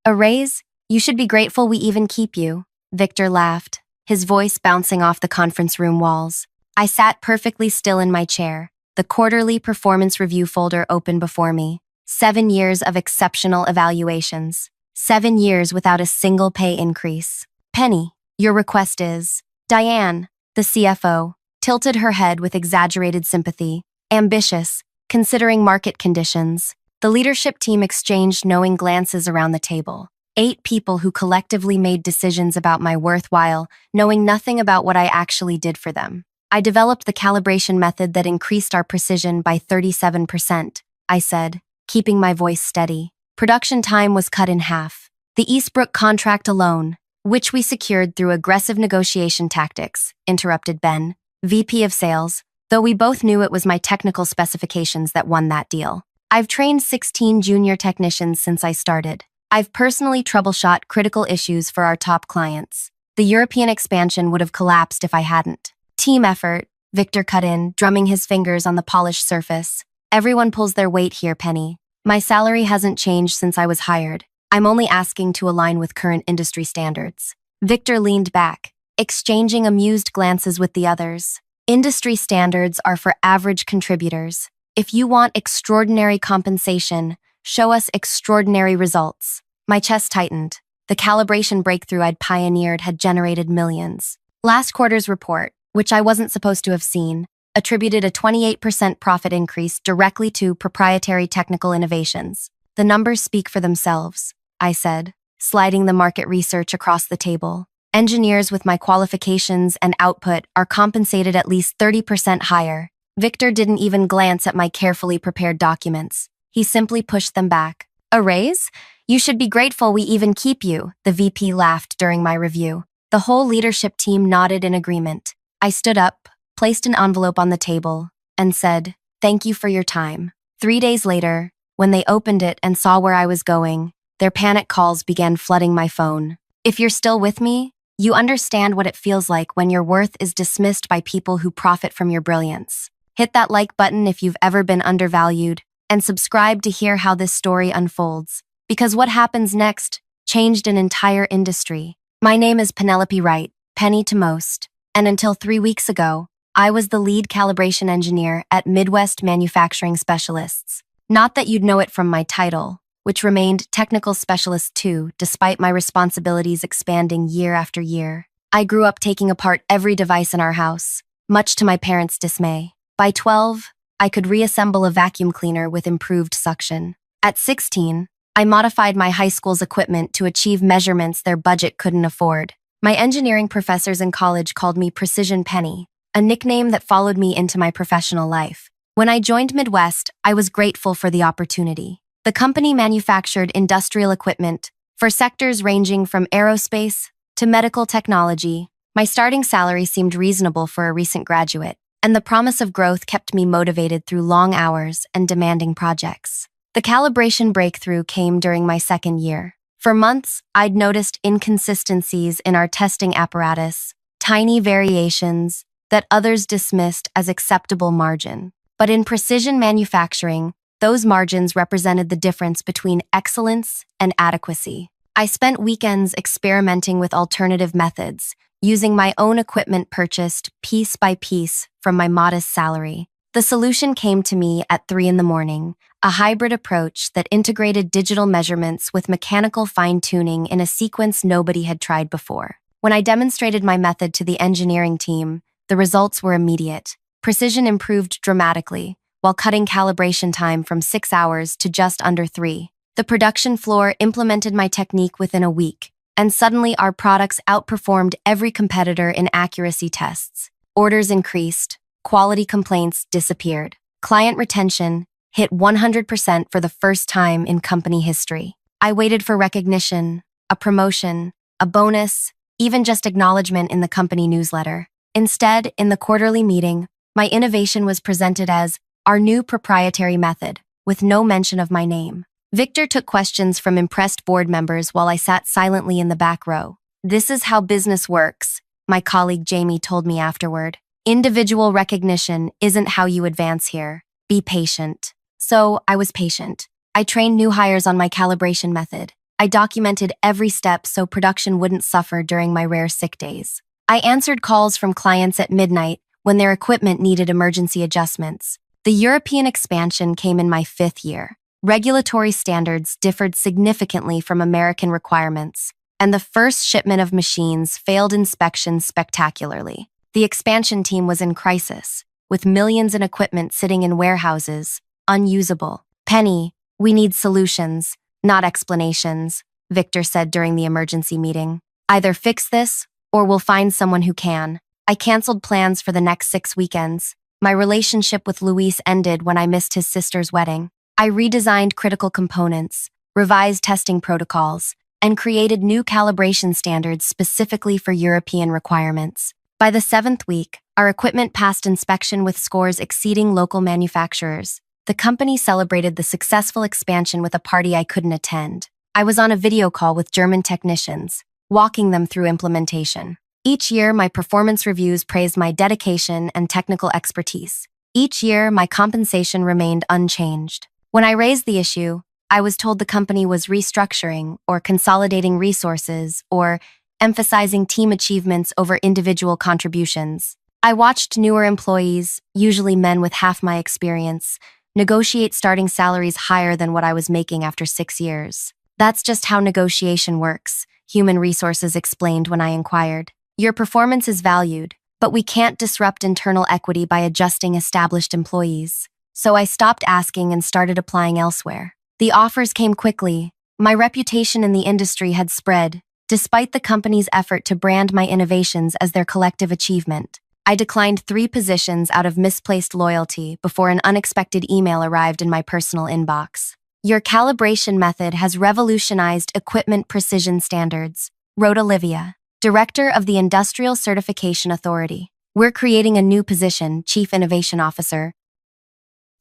A raise? You should be grateful we even keep you. Victor laughed, his voice bouncing off the conference room walls. I sat perfectly still in my chair, the quarterly performance review folder open before me. 7 years of exceptional evaluations. 7 years without a single pay increase. Penny, your request is. Diane, the CFO, tilted her head with exaggerated sympathy. Ambitious, considering market conditions. The leadership team exchanged knowing glances around the table. 8 people who collectively made decisions about my worthwhile, knowing nothing about what I actually did for them. I developed the calibration method that increased our precision by 37%, I said, keeping my voice steady. Production time was cut in half. The Eastbrook contract alone, which we secured through aggressive negotiation tactics, interrupted Ben, VP of Sales, though we both knew it was my technical specifications that won that deal. I've trained 16 junior technicians since I started. I've personally troubleshot critical issues for our top clients. The European expansion would have collapsed if I hadn't. Team effort, Victor cut in, drumming his fingers on the polished surface. Everyone pulls their weight here, Penny. My salary hasn't changed since I was hired. I'm only asking to align with current industry standards. Victor leaned back, exchanging amused glances with the others. Industry standards are for average contributors. If you want extraordinary compensation, show us extraordinary results. My chest tightened. The calibration breakthrough I'd pioneered had generated millions. Last quarter's report, which I wasn't supposed to have seen, attributed a 28% profit increase directly to proprietary technical innovations. The numbers speak for themselves, I said, sliding the market research across the table. Engineers with my qualifications and output are compensated at least 30% higher. Victor didn't even glance at my carefully prepared documents. He simply pushed them back. A raise? You should be grateful we even keep you, the VP laughed during my review. The whole leadership team nodded in agreement. I stood up, placed an envelope on the table, and said, "Thank you for your time." 3 days later, when they opened it and saw where I was going, their panic calls began flooding my phone. If you're still with me, you understand what it feels like when your worth is dismissed by people who profit from your brilliance. Hit that like button if you've ever been undervalued, and subscribe to hear how this story unfolds. Because what happens next changed an entire industry. My name is Penelope Wright, Penny to most, and until 3 weeks ago, I was the lead calibration engineer at Midwest Manufacturing Specialists. Not that you'd know it from my title, which remained Technical Specialist 2 despite my responsibilities expanding year after year. I grew up taking apart every device in our house, much to my parents' dismay. By 12, I could reassemble a vacuum cleaner with improved suction. At 16, I modified my high school's equipment to achieve measurements their budget couldn't afford. My engineering professors in college called me Precision Penny, a nickname that followed me into my professional life. When I joined Midwest, I was grateful for the opportunity. The company manufactured industrial equipment for sectors ranging from aerospace to medical technology. My starting salary seemed reasonable for a recent graduate, and the promise of growth kept me motivated through long hours and demanding projects. The calibration breakthrough came during my second year. For months, I'd noticed inconsistencies in our testing apparatus, tiny variations that others dismissed as acceptable margin. But in precision manufacturing, those margins represented the difference between excellence and adequacy. I spent weekends experimenting with alternative methods, using my own equipment purchased piece by piece from my modest salary. The solution came to me at 3 a.m, a hybrid approach that integrated digital measurements with mechanical fine-tuning in a sequence nobody had tried before. When I demonstrated my method to the engineering team, the results were immediate. Precision improved dramatically, while cutting calibration time from 6 hours to just under 3. The production floor implemented my technique within a week, and suddenly our products outperformed every competitor in accuracy tests. Orders increased, quality complaints disappeared. Client retention hit 100% for the first time in company history. I waited for recognition, a promotion, a bonus, even just acknowledgement in the company newsletter. Instead, in the quarterly meeting, my innovation was presented as our new proprietary method, with no mention of my name. Victor took questions from impressed board members while I sat silently in the back row. "This is how business works," my colleague Jamie told me afterward. "Individual recognition isn't how you advance here. Be patient." So I was patient. I trained new hires on my calibration method, I documented every step so production wouldn't suffer during my rare sick days. I answered calls from clients at midnight when their equipment needed emergency adjustments. The European expansion came in my 5th year. Regulatory standards differed significantly from American requirements, and the first shipment of machines failed inspections spectacularly. The expansion team was in crisis, with millions in equipment sitting in warehouses, unusable. "Penny, we need solutions, not explanations," Victor said during the emergency meeting. "Either fix this, or we'll find someone who can." I canceled plans for the next 6 weekends. My relationship with Luis ended when I missed his sister's wedding. I redesigned critical components, revised testing protocols, and created new calibration standards specifically for European requirements. By the 7th week, our equipment passed inspection with scores exceeding local manufacturers. The company celebrated the successful expansion with a party I couldn't attend. I was on a video call with German technicians, walking them through implementation. Each year, my performance reviews praised my dedication and technical expertise. Each year, my compensation remained unchanged. When I raised the issue, I was told the company was restructuring or consolidating resources or emphasizing team achievements over individual contributions. I watched newer employees, usually men with half my experience, negotiate starting salaries higher than what I was making after 6 years. "That's just how negotiation works," Human Resources explained when I inquired. "Your performance is valued, but we can't disrupt internal equity by adjusting established employees." So I stopped asking and started applying elsewhere. The offers came quickly. My reputation in the industry had spread, despite the company's effort to brand my innovations as their collective achievement. I declined 3 positions out of misplaced loyalty before an unexpected email arrived in my personal inbox. "Your calibration method has revolutionized equipment precision standards," wrote Olivia, Director of the Industrial Certification Authority. "We're creating a new position, Chief Innovation Officer,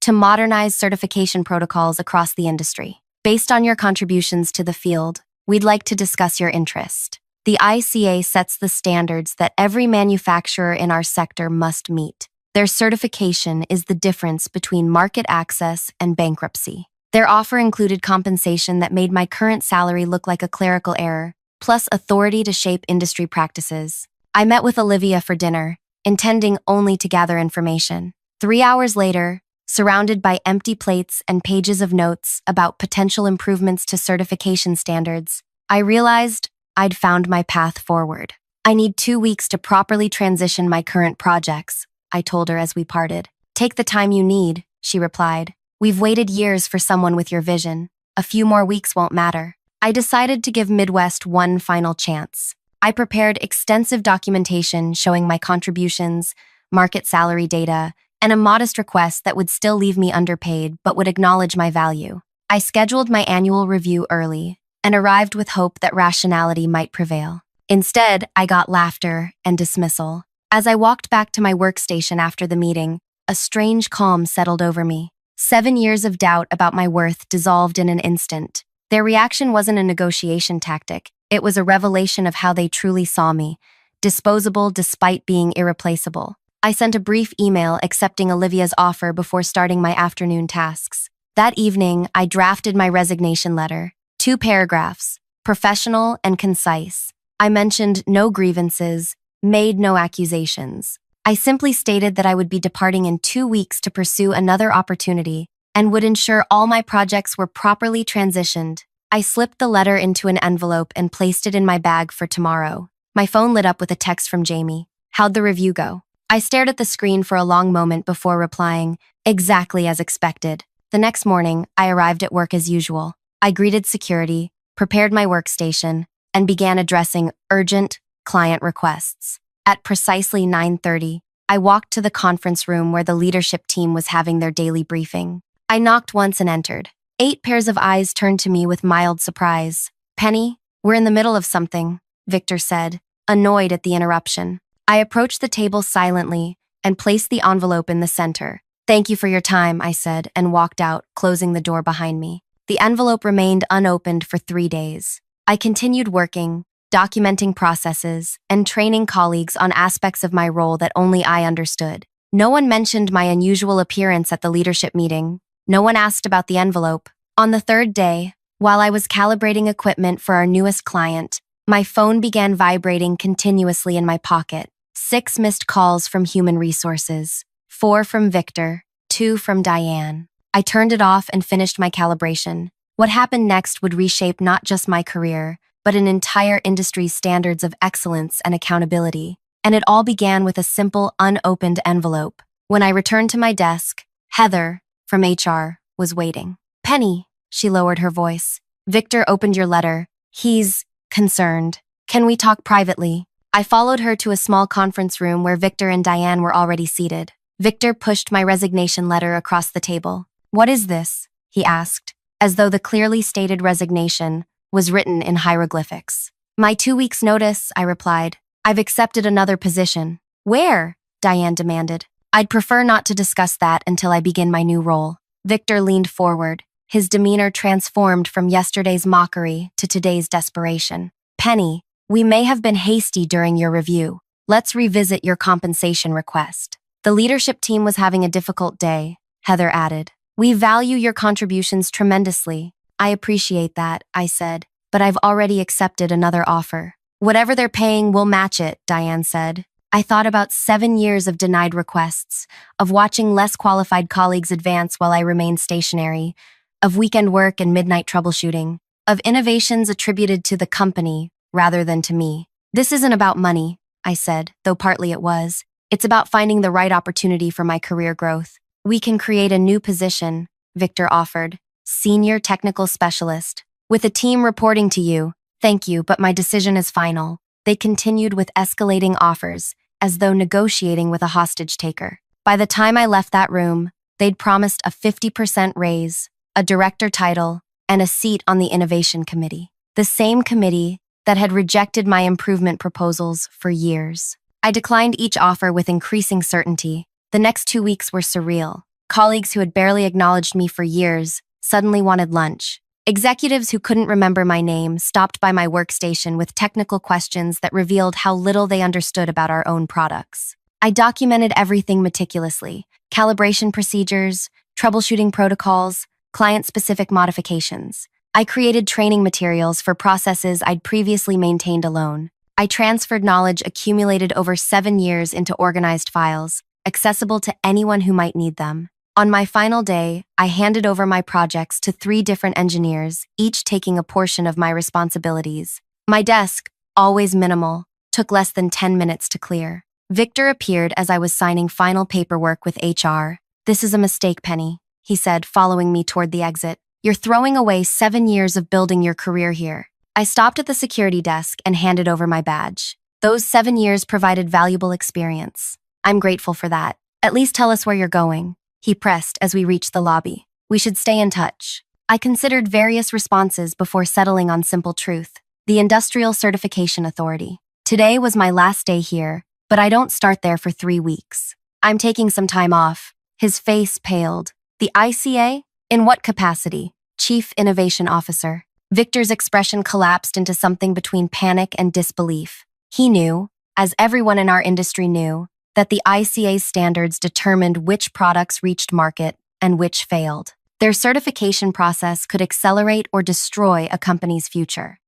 to modernize certification protocols across the industry. Based on your contributions to the field, we'd like to discuss your interest." The ICA sets the standards that every manufacturer in our sector must meet. Their certification is the difference between market access and bankruptcy. Their offer included compensation that made my current salary look like a clerical error, plus authority to shape industry practices. I met with Olivia for dinner, intending only to gather information. 3 hours later, surrounded by empty plates and pages of notes about potential improvements to certification standards, I realized I'd found my path forward. "I need 2 weeks to properly transition my current projects," I told her as we parted. "Take the time you need," she replied. "We've waited years for someone with your vision. A few more weeks won't matter." I decided to give Midwest one final chance. I prepared extensive documentation showing my contributions, market salary data, and a modest request that would still leave me underpaid but would acknowledge my value. I scheduled my annual review early and arrived with hope that rationality might prevail. Instead, I got laughter and dismissal. As I walked back to my workstation after the meeting, a strange calm settled over me. 7 years of doubt about my worth dissolved in an instant. Their reaction wasn't a negotiation tactic. It was a revelation of how they truly saw me, disposable despite being irreplaceable. I sent a brief email accepting Olivia's offer before starting my afternoon tasks. That evening, I drafted my resignation letter. 2 paragraphs, professional and concise. I mentioned no grievances, made no accusations. I simply stated that I would be departing in 2 weeks to pursue another opportunity and would ensure all my projects were properly transitioned. I slipped the letter into an envelope and placed it in my bag for tomorrow. My phone lit up with a text from Jamie. "How'd the review go?" I stared at the screen for a long moment before replying, "Exactly as expected." The next morning, I arrived at work as usual. I greeted security, prepared my workstation, and began addressing urgent client requests. At precisely 9:30, I walked to the conference room where the leadership team was having their daily briefing. I knocked once and entered. 8 pairs of eyes turned to me with mild surprise. "Penny, we're in the middle of something," Victor said, annoyed at the interruption. I approached the table silently and placed the envelope in the center. "Thank you for your time," I said, and walked out, closing the door behind me. The envelope remained unopened for 3 days. I continued working, documenting processes, and training colleagues on aspects of my role that only I understood. No one mentioned my unusual appearance at the leadership meeting. No one asked about the envelope. On the 3rd day, While I was calibrating equipment for our newest client, my phone began vibrating continuously in my pocket. 6 missed calls from human resources, 4 from Victor, 2 from Diane. I turned it off and finished my calibration. What happened next would reshape not just my career, but an entire industry's standards of excellence and accountability. And it all began with a simple, unopened envelope. When I returned to my desk, Heather, from HR, was waiting. "Penny," she lowered her voice. "Victor opened your letter. He's concerned. Can we talk privately?" I followed her to a small conference room where Victor and Diane were already seated. Victor pushed my resignation letter across the table. "What is this?" he asked, as though the clearly stated resignation was written in hieroglyphics. "My 2 weeks' notice," I replied. "I've accepted another position." "Where?" Diane demanded. "I'd prefer not to discuss that until I begin my new role." Victor leaned forward, his demeanor transformed from yesterday's mockery to today's desperation. "Penny, we may have been hasty during your review. Let's revisit your compensation request." "The leadership team was having a difficult day," Heather added. "We value your contributions tremendously." "I appreciate that," I said, "but I've already accepted another offer." "Whatever they're paying, we'll match it," Diane said. I thought about 7 years of denied requests, of watching less qualified colleagues advance while I remained stationary, of weekend work and midnight troubleshooting, of innovations attributed to the company rather than to me. "This isn't about money," I said, though partly it was. "It's about finding the right opportunity for my career growth." "We can create a new position," Victor offered, "Senior Technical Specialist, with a team reporting to you." "Thank you, but my decision is final." They continued with escalating offers, as though negotiating with a hostage-taker. By the time I left that room, they'd promised a 50% raise, a director title, and a seat on the innovation committee. The same committee that had rejected my improvement proposals for years. I declined each offer with increasing certainty. The next 2 weeks were surreal. Colleagues who had barely acknowledged me for years suddenly wanted lunch. Executives who couldn't remember my name stopped by my workstation with technical questions that revealed how little they understood about our own products. I documented everything meticulously: calibration procedures, troubleshooting protocols, client-specific modifications. I created training materials for processes I'd previously maintained alone. I transferred knowledge accumulated over 7 years into organized files, accessible to anyone who might need them. On my final day, I handed over my projects to 3 different engineers, each taking a portion of my responsibilities. My desk, always minimal, took less than 10 minutes to clear. Victor appeared as I was signing final paperwork with HR. "This is a mistake, Penny," he said, following me toward the exit. "You're throwing away 7 years of building your career here." I stopped at the security desk and handed over my badge. "Those 7 years provided valuable experience. I'm grateful for that. At least tell us where you're going," he pressed as we reached the lobby. "We should stay in touch." I considered various responses before settling on simple truth: the Industrial Certification Authority. Today was my last day here, but I don't start there for 3 weeks. "I'm taking some time off." His face paled. "The ICA? In what capacity?" "Chief Innovation Officer." Victor's expression collapsed into something between panic and disbelief. He knew, as everyone in our industry knew, that the ICA's standards determined which products reached market and which failed. Their certification process could accelerate or destroy a company's future.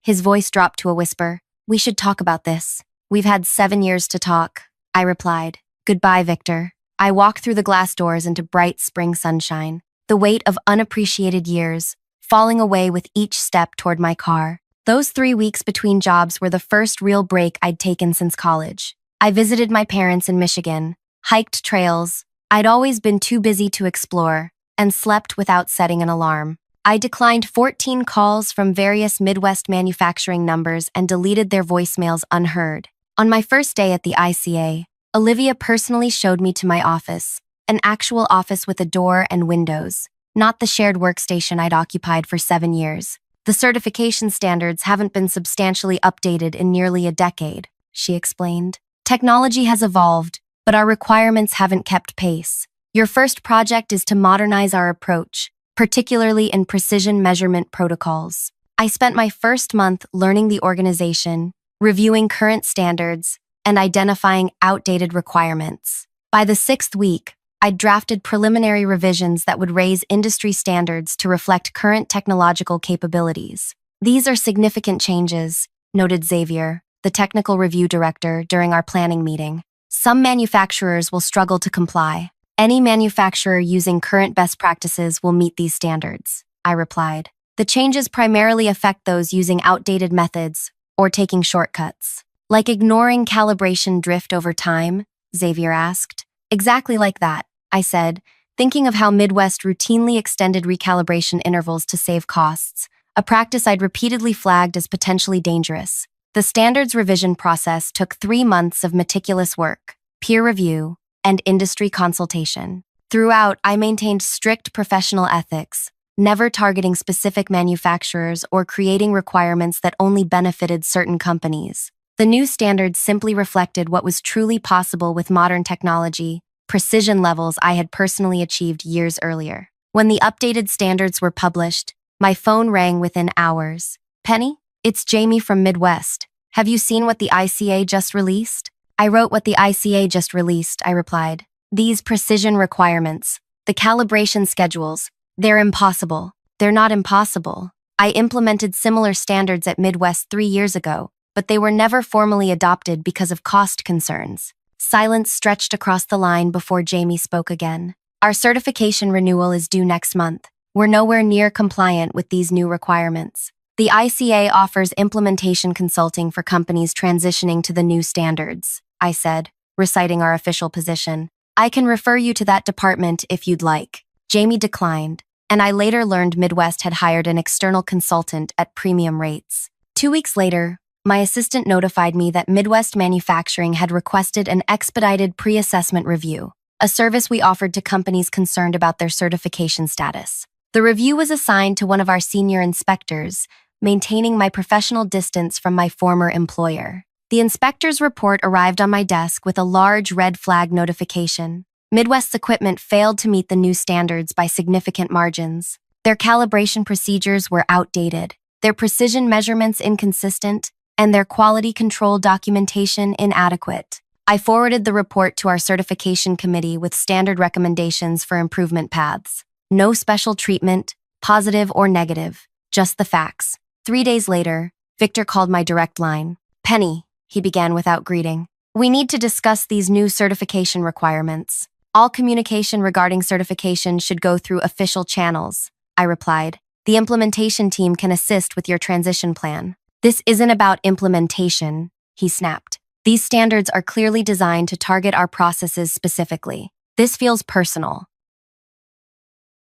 His voice dropped to a whisper. "We should talk about this. We've had 7 years to talk," I replied. "Goodbye, Victor." I walked through the glass doors into bright spring sunshine, the weight of unappreciated years falling away with each step toward my car. Those 3 weeks between jobs were the first real break I'd taken since college. I visited my parents in Michigan, hiked trails I'd always been too busy to explore, and slept without setting an alarm. I declined 14 calls from various Midwest manufacturing numbers and deleted their voicemails unheard. On my first day at the ICA, Olivia personally showed me to my office, an actual office with a door and windows, not the shared workstation I'd occupied for 7 years. "The certification standards haven't been substantially updated in nearly a decade," she explained. "Technology has evolved, but our requirements haven't kept pace. Your first project is to modernize our approach, particularly in precision measurement protocols." I spent my first month learning the organization, reviewing current standards, and identifying outdated requirements. By the 6th week, I'd drafted preliminary revisions that would raise industry standards to reflect current technological capabilities. These are significant changes, noted Xavier, the technical review director, during our planning meeting. Some manufacturers will struggle to comply. Any manufacturer using current best practices will meet these standards, I replied. The changes primarily affect those using outdated methods or taking shortcuts. Like ignoring calibration drift over time? Xavier asked. Exactly like that, I said, thinking of how Midwest routinely extended recalibration intervals to save costs, a practice I'd repeatedly flagged as potentially dangerous. The standards revision process took 3 months of meticulous work, peer review, and industry consultation. Throughout, I maintained strict professional ethics, never targeting specific manufacturers or creating requirements that only benefited certain companies. The new standards simply reflected what was truly possible with modern technology, precision levels I had personally achieved years earlier. When the updated standards were published, my phone rang within hours. Penny, it's Jamie from Midwest. Have you seen what the ICA just released? I wrote what the ICA just released, I replied. These precision requirements, the calibration schedules, they're impossible. They're not impossible. I implemented similar standards at Midwest 3 years ago, but they were never formally adopted because of cost concerns. Silence stretched across the line before Jamie spoke again. Our certification renewal is due next month. We're nowhere near compliant with these new requirements. The ICA offers implementation consulting for companies transitioning to the new standards, I said, reciting our official position. I can refer you to that department if you'd like. Jamie declined, and I later learned Midwest had hired an external consultant at premium rates. 2 weeks later, my assistant notified me that Midwest Manufacturing had requested an expedited pre-assessment review, a service we offered to companies concerned about their certification status. The review was assigned to one of our senior inspectors, maintaining my professional distance from my former employer. The inspector's report arrived on my desk with a large red flag notification. Midwest's equipment failed to meet the new standards by significant margins. Their calibration procedures were outdated, their precision measurements inconsistent, and their quality control documentation inadequate. I forwarded the report to our certification committee with standard recommendations for improvement paths. No special treatment, positive or negative, just the facts. 3 days later, Victor called my direct line. Penny, he began without greeting. We need to discuss these new certification requirements. All communication regarding certification should go through official channels, I replied. The implementation team can assist with your transition plan. This isn't about implementation, he snapped. These standards are clearly designed to target our processes specifically. This feels personal.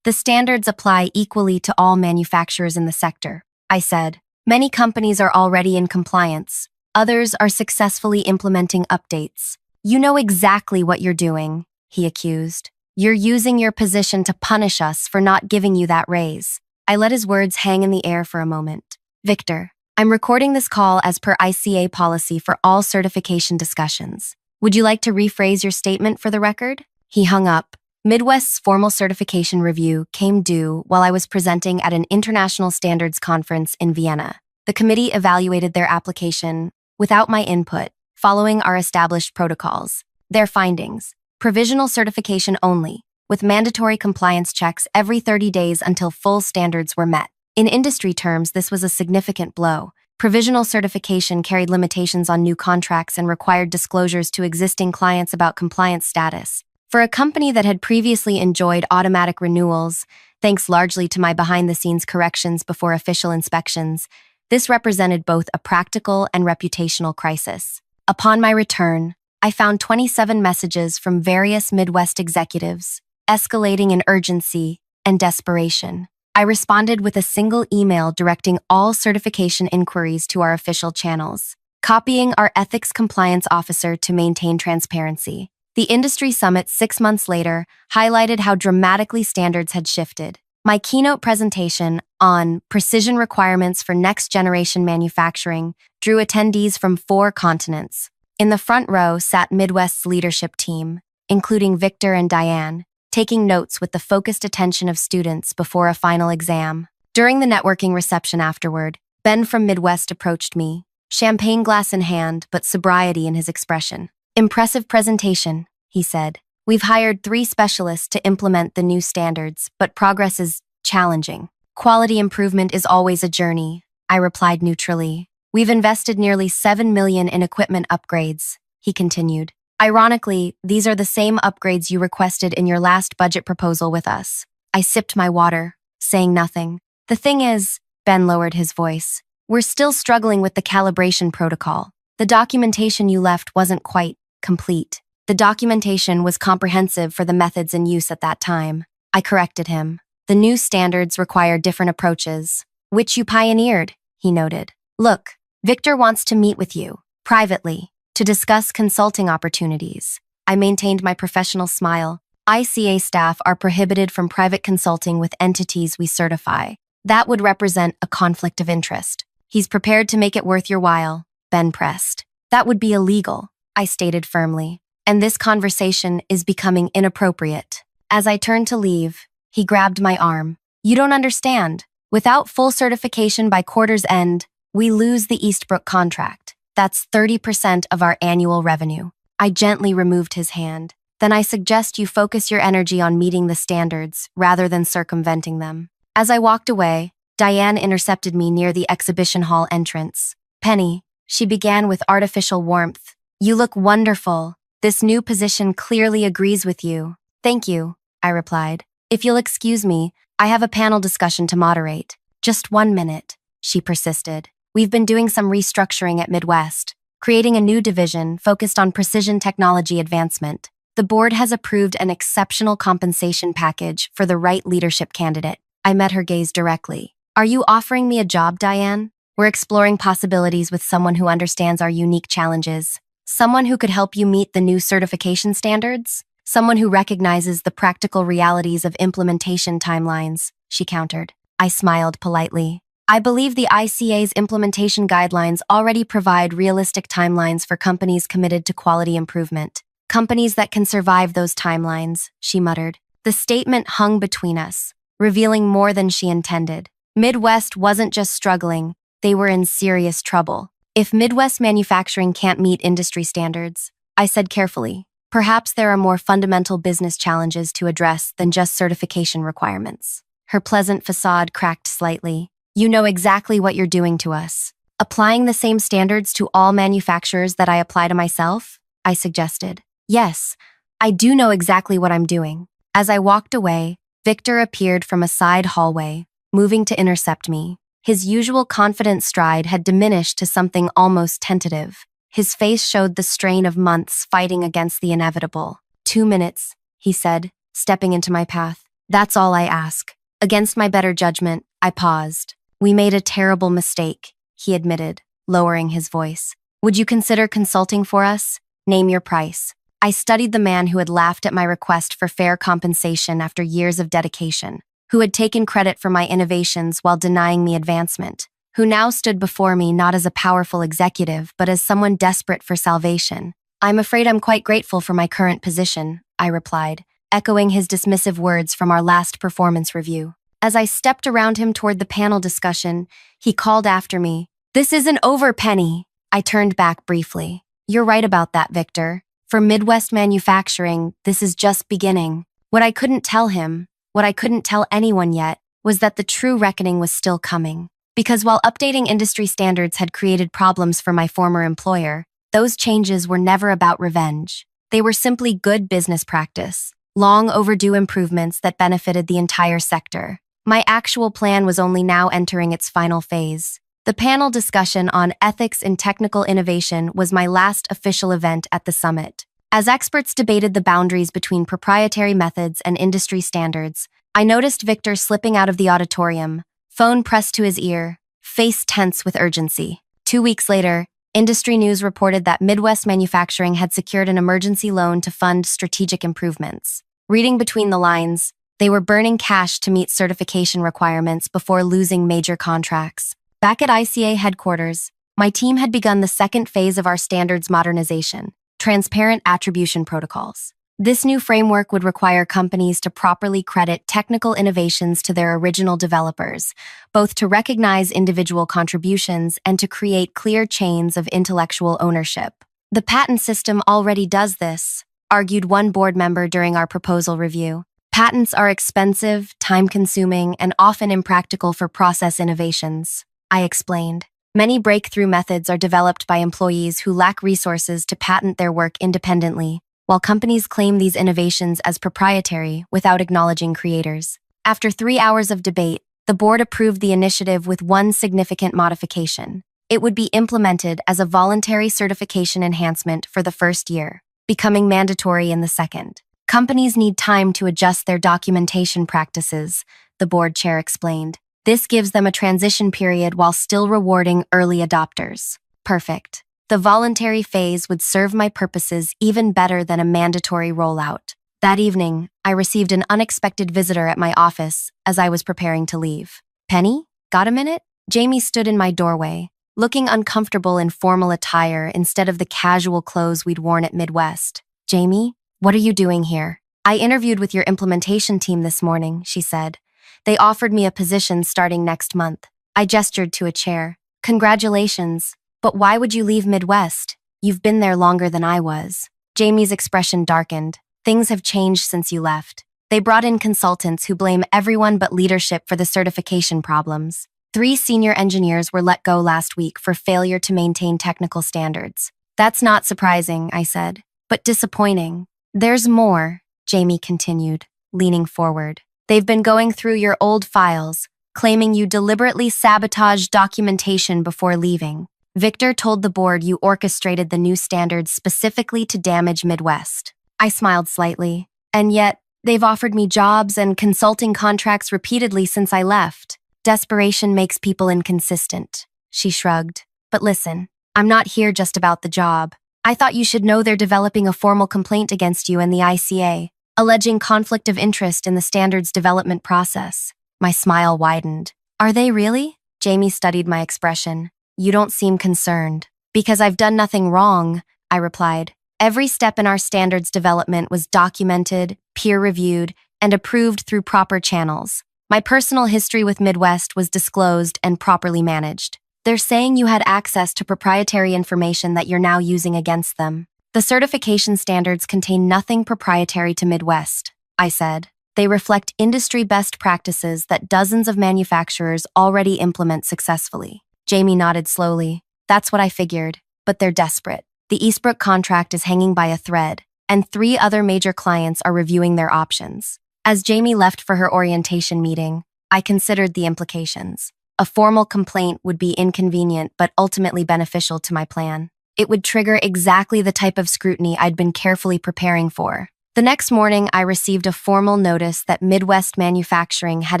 The standards apply equally to all manufacturers in the sector, I said. Many companies are already in compliance. Others are successfully implementing updates. You know exactly what you're doing, he accused. You're using your position to punish us for not giving you that raise. I let his words hang in the air for a moment. Victor, I'm recording this call as per ICA policy for all certification discussions. Would you like to rephrase your statement for the record? He hung up. Midwest's formal certification review came due while I was presenting at an international standards conference in Vienna. The committee evaluated their application without my input, following our established protocols. Their findings: provisional certification only, with mandatory compliance checks every 30 days until full standards were met. In industry terms, this was a significant blow. Provisional certification carried limitations on new contracts and required disclosures to existing clients about compliance status. For a company that had previously enjoyed automatic renewals, thanks largely to my behind-the-scenes corrections before official inspections, this represented both a practical and reputational crisis. Upon my return, I found 27 messages from various Midwest executives, escalating in urgency and desperation. I responded with a single email directing all certification inquiries to our official channels, copying our ethics compliance officer to maintain transparency. The industry summit 6 months later highlighted how dramatically standards had shifted. My keynote presentation on precision requirements for next-generation manufacturing drew attendees from 4 continents. In the front row sat Midwest's leadership team, including Victor and Diane, taking notes with the focused attention of students before a final exam. During the networking reception afterward, Ben from Midwest approached me, champagne glass in hand but sobriety in his expression. Impressive presentation, he said. We've hired 3 specialists to implement the new standards, but progress is challenging. Quality improvement is always a journey, I replied neutrally. We've invested nearly $7 million in equipment upgrades, he continued. Ironically, these are the same upgrades you requested in your last budget proposal with us. I sipped my water, saying nothing. The thing is, Ben lowered his voice, we're still struggling with the calibration protocol. The documentation you left wasn't quite complete. The documentation was comprehensive for the methods in use at that time. I corrected him. The new standards require different approaches, which you pioneered, he noted. Look, Victor wants to meet with you, privately, to discuss consulting opportunities. I maintained my professional smile. ICA staff are prohibited from private consulting with entities we certify. That would represent a conflict of interest. He's prepared to make it worth your while, Ben pressed. That would be illegal, I stated firmly. And this conversation is becoming inappropriate. As I turned to leave, he grabbed my arm. You don't understand. Without full certification by quarter's end, we lose the Eastbrook contract. That's 30% of our annual revenue. I gently removed his hand. Then I suggest you focus your energy on meeting the standards rather than circumventing them. As I walked away, Diane intercepted me near the exhibition hall entrance. Penny, she began with artificial warmth. You look wonderful. This new position clearly agrees with you. Thank you, I replied. If you'll excuse me, I have a panel discussion to moderate. Just 1 minute, she persisted. We've been doing some restructuring at Midwest, creating a new division focused on precision technology advancement. The board has approved an exceptional compensation package for the right leadership candidate. I met her gaze directly. Are you offering me a job, Diane? We're exploring possibilities with someone who understands our unique challenges. Someone who could help you meet the new certification standards? Someone who recognizes the practical realities of implementation timelines, she countered. I smiled politely. I believe the ICA's implementation guidelines already provide realistic timelines for companies committed to quality improvement. Companies that can survive those timelines, she muttered. The statement hung between us, revealing more than she intended. Midwest wasn't just struggling, they were in serious trouble. If Midwest manufacturing can't meet industry standards, I said carefully, perhaps there are more fundamental business challenges to address than just certification requirements. Her pleasant facade cracked slightly. You know exactly what you're doing to us. Applying the same standards to all manufacturers that I apply to myself? I suggested. Yes, I do know exactly what I'm doing. As I walked away, Victor appeared from a side hallway, moving to intercept me. His usual confident stride had diminished to something almost tentative. His face showed the strain of months fighting against the inevitable. 2 minutes, he said, stepping into my path. That's all I ask. Against my better judgment, I paused. We made a terrible mistake, he admitted, lowering his voice. Would you consider consulting for us? Name your price. I studied the man who had laughed at my request for fair compensation after years of dedication, who had taken credit for my innovations while denying me advancement, who now stood before me not as a powerful executive, but as someone desperate for salvation. I'm afraid I'm quite grateful for my current position, I replied, echoing his dismissive words from our last performance review. As I stepped around him toward the panel discussion, he called after me, "This isn't over, Penny." I turned back briefly. You're right about that, Victor. For Midwest manufacturing, this is just beginning. What I couldn't tell him, what I couldn't tell anyone yet, was that the true reckoning was still coming. Because while updating industry standards had created problems for my former employer, those changes were never about revenge. They were simply good business practice, long overdue improvements that benefited the entire sector. My actual plan was only now entering its final phase. The panel discussion on ethics in technical innovation was my last official event at the summit. As experts debated the boundaries between proprietary methods and industry standards, I noticed Victor slipping out of the auditorium, phone pressed to his ear, face tense with urgency. 2 weeks later, industry news reported that Midwest Manufacturing had secured an emergency loan to fund strategic improvements. Reading between the lines, they were burning cash to meet certification requirements before losing major contracts. Back at ICA headquarters, my team had begun the second phase of our standards modernization, transparent attribution protocols. This new framework would require companies to properly credit technical innovations to their original developers, both to recognize individual contributions and to create clear chains of intellectual ownership. The patent system already does this, argued one board member during our proposal review. Patents are expensive, time-consuming, and often impractical for process innovations, I explained. Many breakthrough methods are developed by employees who lack resources to patent their work independently, while companies claim these innovations as proprietary without acknowledging creators. After 3 hours of debate, the board approved the initiative with one significant modification. It would be implemented as a voluntary certification enhancement for the first year, becoming mandatory in the second. Companies need time to adjust their documentation practices, the board chair explained. This gives them a transition period while still rewarding early adopters. Perfect. The voluntary phase would serve my purposes even better than a mandatory rollout. That evening, I received an unexpected visitor at my office as I was preparing to leave. Penny, got a minute? Jamie stood in my doorway, looking uncomfortable in formal attire instead of the casual clothes we'd worn at Midwest. Jamie, what are you doing here? I interviewed with your implementation team this morning, she said. They offered me a position starting next month. I gestured to a chair. Congratulations. But why would you leave Midwest? You've been there longer than I was. Jamie's expression darkened. Things have changed since you left. They brought in consultants who blame everyone but leadership for the certification problems. 3 senior engineers were let go last week for failure to maintain technical standards. That's not surprising, I said, but disappointing. There's more, Jamie continued, leaning forward. They've been going through your old files, claiming you deliberately sabotaged documentation before leaving. Victor told the board you orchestrated the new standards specifically to damage Midwest. I smiled slightly. And yet, they've offered me jobs and consulting contracts repeatedly since I left. Desperation makes people inconsistent, she shrugged. But listen, I'm not here just about the job. I thought you should know they're developing a formal complaint against you and the ICA, alleging conflict of interest in the standards development process. My smile widened. Are they really? Jamie studied my expression. You don't seem concerned. Because I've done nothing wrong, I replied. Every step in our standards development was documented, peer-reviewed, and approved through proper channels. My personal history with Midwest was disclosed and properly managed. They're saying you had access to proprietary information that you're now using against them. The certification standards contain nothing proprietary to Midwest, I said. They reflect industry best practices that dozens of manufacturers already implement successfully. Jamie nodded slowly. That's what I figured, but they're desperate. The Eastbrook contract is hanging by a thread, and 3 other major clients are reviewing their options. As Jamie left for her orientation meeting, I considered the implications. A formal complaint would be inconvenient but ultimately beneficial to my plan. It would trigger exactly the type of scrutiny I'd been carefully preparing for. The next morning, I received a formal notice that Midwest Manufacturing had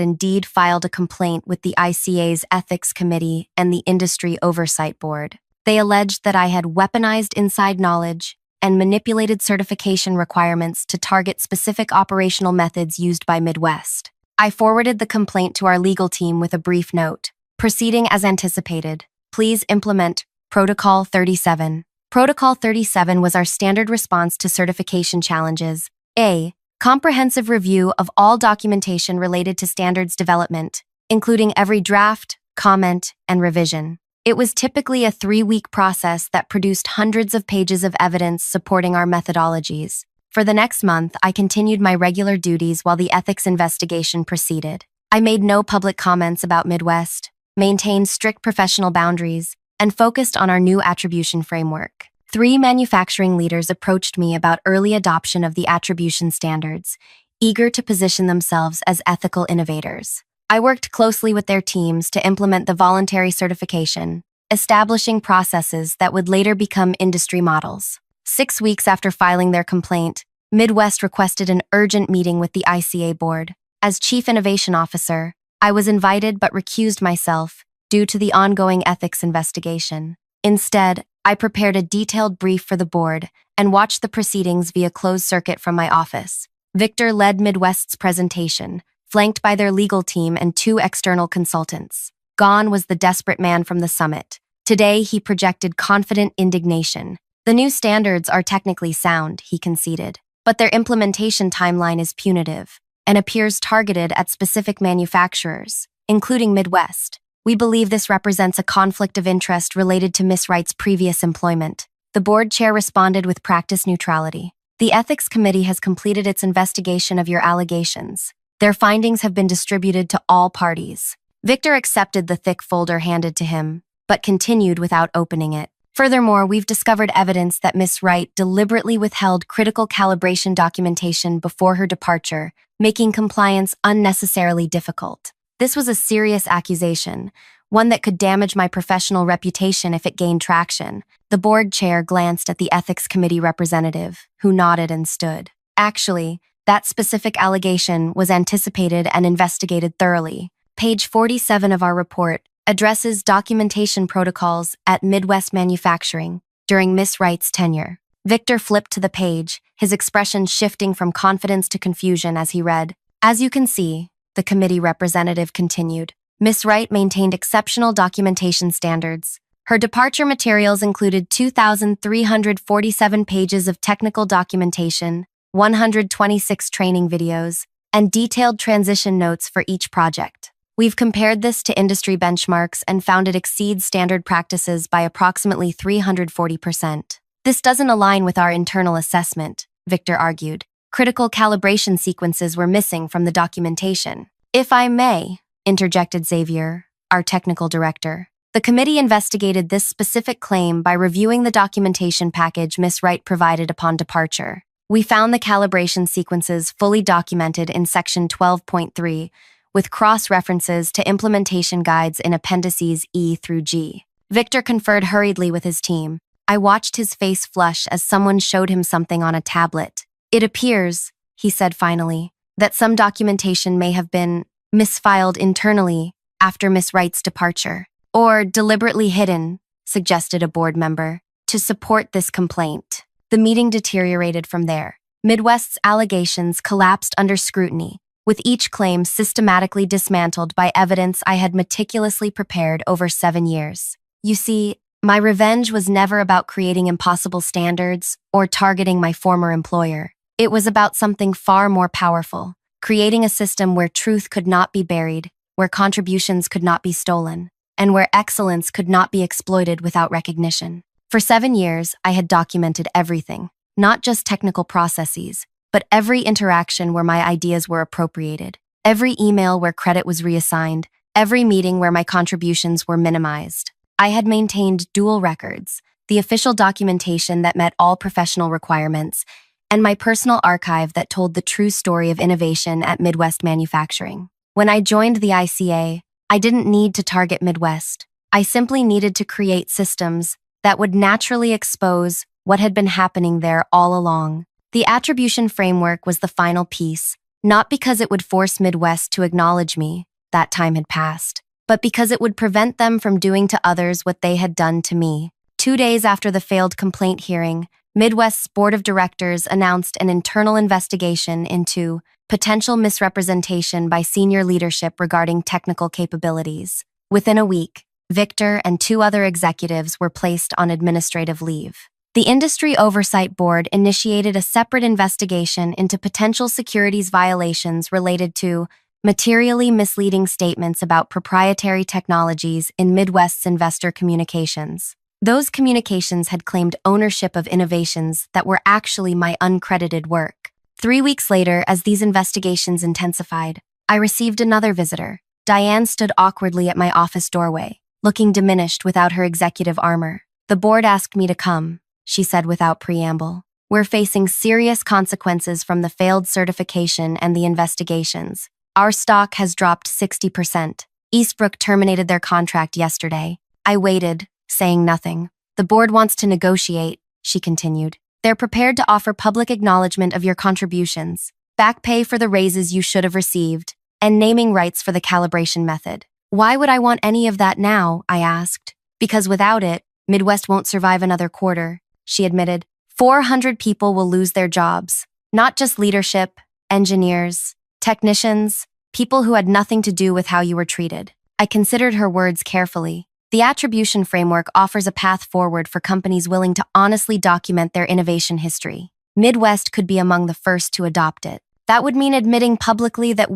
indeed filed a complaint with the ICA's Ethics Committee and the Industry Oversight Board. They alleged that I had weaponized inside knowledge and manipulated certification requirements to target specific operational methods used by Midwest. I forwarded the complaint to our legal team with a brief note. Proceeding as anticipated. Please implement Protocol 37. Protocol 37 was our standard response to certification challenges. A. Comprehensive review of all documentation related to standards development, including every draft, comment, and revision. It was typically a 3-week process that produced hundreds of pages of evidence supporting our methodologies. For the next month, I continued my regular duties while the ethics investigation proceeded. I made no public comments about Midwest, maintained strict professional boundaries, and focused on our new attribution framework. 3 manufacturing leaders approached me about early adoption of the attribution standards, eager to position themselves as ethical innovators. I worked closely with their teams to implement the voluntary certification, establishing processes that would later become industry models. 6 weeks after filing their complaint, Midwest requested an urgent meeting with the ICA board. As Chief Innovation Officer, I was invited but recused myself due to the ongoing ethics investigation. Instead, I prepared a detailed brief for the board and watched the proceedings via closed circuit from my office. Victor led Midwest's presentation, flanked by their legal team and 2 external consultants. Gone was the desperate man from the summit. Today, he projected confident indignation. The new standards are technically sound, he conceded, but their implementation timeline is punitive and appears targeted at specific manufacturers, including Midwest. We believe this represents a conflict of interest related to Miss Wright's previous employment. The board chair responded with practice neutrality. The Ethics Committee has completed its investigation of your allegations. Their findings have been distributed to all parties. Victor accepted the thick folder handed to him, but continued without opening it. Furthermore, we've discovered evidence that Miss Wright deliberately withheld critical calibration documentation before her departure, making compliance unnecessarily difficult. This was a serious accusation, one that could damage my professional reputation if it gained traction. The board chair glanced at the Ethics Committee representative, who nodded and stood. Actually, that specific allegation was anticipated and investigated thoroughly. Page 47 of our report addresses documentation protocols at Midwest Manufacturing during Miss Wright's tenure. Victor flipped to the page, his expression shifting from confidence to confusion as he read. As you can see, the committee representative continued, Miss Wright maintained exceptional documentation standards. Her departure materials included 2,347 pages of technical documentation, 126 training videos, and detailed transition notes for each project. We've compared this to industry benchmarks and found it exceeds standard practices by approximately 340%. This doesn't align with our internal assessment, Victor argued. Critical calibration sequences were missing from the documentation. If I may, interjected Xavier, our technical director. The committee investigated this specific claim by reviewing the documentation package Miss Wright provided upon departure. We found the calibration sequences fully documented in Section 12.3, with cross-references to implementation guides in appendices E through G. Victor conferred hurriedly with his team. I watched his face flush as someone showed him something on a tablet. It appears, he said finally, that some documentation may have been misfiled internally after Miss Wright's departure, or deliberately hidden, suggested a board member, to support this complaint. The meeting deteriorated from there. Midwest's allegations collapsed under scrutiny, with each claim systematically dismantled by evidence I had meticulously prepared over 7 years. You see, my revenge was never about creating impossible standards or targeting my former employer. It was about something far more powerful, creating a system where truth could not be buried, where contributions could not be stolen, and where excellence could not be exploited without recognition. For 7 years, I had documented everything, not just technical processes, but every interaction where my ideas were appropriated, every email where credit was reassigned, every meeting where my contributions were minimized. I had maintained dual records, the official documentation that met all professional requirements, and my personal archive that told the true story of innovation at Midwest Manufacturing. When I joined the ICA, I didn't need to target Midwest. I simply needed to create systems that would naturally expose what had been happening there all along. The attribution framework was the final piece, not because it would force Midwest to acknowledge me, that time had passed, but because it would prevent them from doing to others what they had done to me. 2 days after the failed complaint hearing, Midwest's board of directors announced an internal investigation into potential misrepresentation by senior leadership regarding technical capabilities. Within a week, Victor and 2 other executives were placed on administrative leave. The Industry Oversight Board initiated a separate investigation into potential securities violations related to materially misleading statements about proprietary technologies in Midwest's investor communications. Those communications had claimed ownership of innovations that were actually my uncredited work. 3 weeks later, as these investigations intensified, I received another visitor. Diane stood awkwardly at my office doorway, looking diminished without her executive armor. The board asked me to come, she said without preamble. We're facing serious consequences from the failed certification and the investigations. Our stock has dropped 60%. Eastbrook terminated their contract yesterday. I waited, saying nothing. The board wants to negotiate, she continued. They're prepared to offer public acknowledgement of your contributions, back pay for the raises you should have received, and naming rights for the calibration method. Why would I want any of that now? I asked. Because without it, Midwest won't survive another quarter, she admitted. 400 people will lose their jobs, not just leadership, engineers, technicians, people who had nothing to do with how you were treated. I considered her words carefully. The attribution framework offers a path forward for companies willing to honestly document their innovation history. Midwest could be among the first to adopt it. That would mean admitting publicly that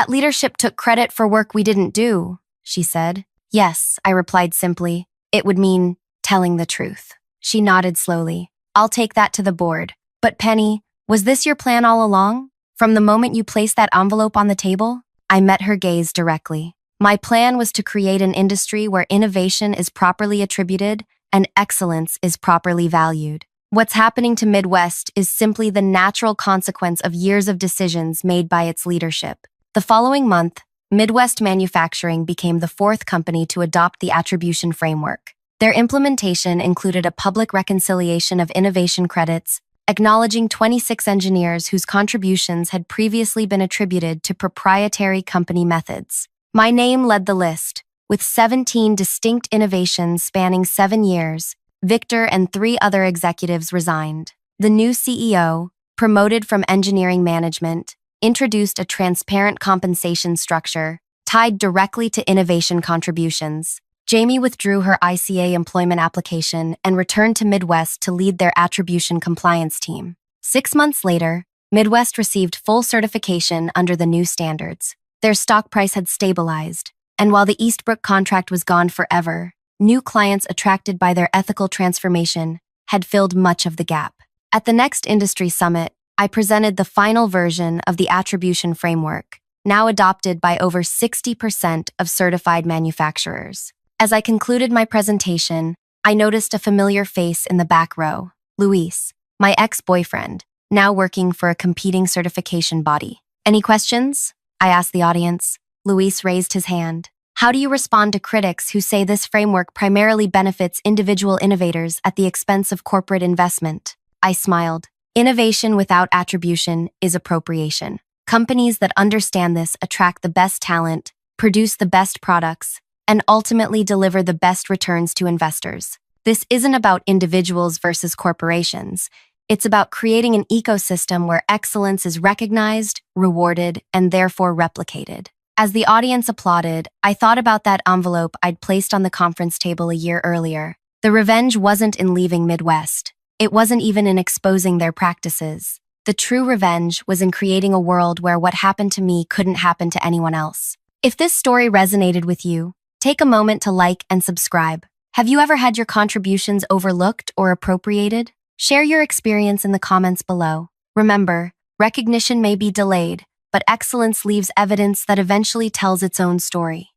leadership took credit for work we didn't do, she said. Yes, I replied simply. It would mean telling the truth. She nodded slowly. I'll take that to the board, But Penny, was this your plan all along? From the moment you placed that envelope on the table? I met her gaze directly. My plan was to create an industry where innovation is properly attributed and excellence is properly valued. What's happening to Midwest is simply the natural consequence of years of decisions made by its leadership. The following month, Midwest Manufacturing became the fourth company to adopt the attribution framework. Their implementation included a public reconciliation of innovation credits, acknowledging 26 engineers whose contributions had previously been attributed to proprietary company methods. My name led the list, with 17 distinct innovations spanning 7 years. Victor and 3 other executives resigned. The new CEO, promoted from engineering management, introduced a transparent compensation structure tied directly to innovation contributions. Jamie withdrew her ICA employment application and returned to Midwest to lead their attribution compliance team. 6 months later, Midwest received full certification under the new standards. Their stock price had stabilized, and while the Eastbrook contract was gone forever, new clients attracted by their ethical transformation had filled much of the gap. At the next industry summit, I presented the final version of the attribution framework, now adopted by over 60% of certified manufacturers. As I concluded my presentation, I noticed a familiar face in the back row, Luis, my ex-boyfriend, now working for a competing certification body. Any questions? I asked the audience. Luis raised his hand. How do you respond to critics who say this framework primarily benefits individual innovators at the expense of corporate investment? I smiled. Innovation without attribution is appropriation. Companies that understand this attract the best talent, produce the best products, and ultimately deliver the best returns to investors. This isn't about individuals versus corporations. It's about creating an ecosystem where excellence is recognized, rewarded, and therefore replicated. As the audience applauded, I thought about that envelope I'd placed on the conference table a year earlier. The revenge wasn't in leaving Midwest. It wasn't even in exposing their practices. The true revenge was in creating a world where what happened to me couldn't happen to anyone else. If this story resonated with you, take a moment to like and subscribe. Have you ever had your contributions overlooked or appropriated? Share your experience in the comments below. Remember, recognition may be delayed, but excellence leaves evidence that eventually tells its own story.